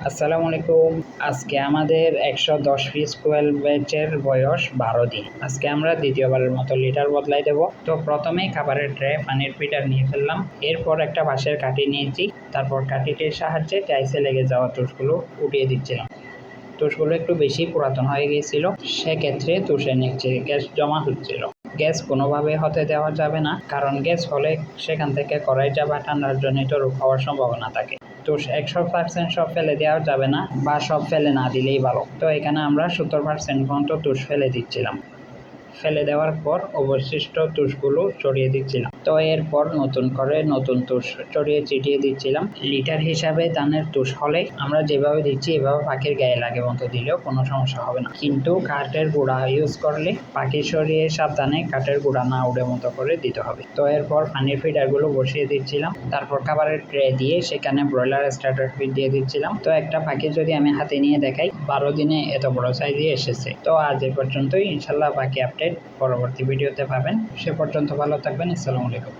আসসালামু আলাইকুম। আজকে আমাদের ১১০ পিস কোয়েল ব্যাচের বয়স ১২ দিন। আজকে আমরা দ্বিতীয়বারের মতো লিটার বদলাই দেব। তো প্রথমেই খাবারের ট্রে পানির ফিল্টার নিয়ে ফেললাম। এরপর একটা বাঁশের কাঠি নিয়েছি, তারপর কাঠিটির সাহায্যে টাইসে লেগে যাওয়া তুষগুলো উঠিয়ে দিচ্ছিলাম। তুষগুলো একটু বেশি পুরাতন হয়ে গিয়েছিল, সেক্ষেত্রে তুষের নিচে গ্যাস জমা হচ্ছিল। গ্যাস কোনোভাবে হতে দেওয়া যাবে না, কারণ গ্যাস হলে সেখান থেকে কড়াইটা বা ঠান্ডার জনিত রোগ হওয়ার সম্ভাবনা থাকে। তুষ ১০০% সব ফেলে দেওয়া যাবে না, বা সব ফেলে না দিলেই ভালো। তো এখানে আমরা ৭০% পর্যন্ত তুষ ফেলে দিচ্ছিলাম। ফেলে দেওয়ার পর অবশিষ্ট তুষগুলো ছড়িয়ে দিচ্ছিলাম। তো এরপর নতুন করে নতুন তুষ ছড়িয়ে ছিটিয়ে দিচ্ছিলাম। লিটার হিসাবে ধানের তুষ হলে আমরা যেভাবে দিচ্ছি এভাবে পাখির গায়ে লাগে মতো দিলেও কোনো সমস্যা হবে না, কিন্তু কাঠের গুঁড়া ইউজ করলে পাখি সরিয়ে সাবধানে কাঠের গুঁড়া না উড়ে মতো করে দিতে হবে। তো এরপর পানির ফিডারগুলো বসিয়ে দিচ্ছিলাম, তারপর খাবারের ট্রে দিয়ে সেখানে ব্রয়লার স্টার্টার ফিড দিয়ে দিচ্ছিলাম। তো একটা পাখি যদি আমি হাতে নিয়ে দেখাই, ১২ দিনে এত বড় সাইজে এসেছে। তো আজ এ পর্যন্তই। ইনশাল্লাহ বাকি আপডেট পরবর্তী ভিডিওতে পাবেন। সে পর্যন্ত ভালো থাকবেন। আসসালামু আলাইকুম।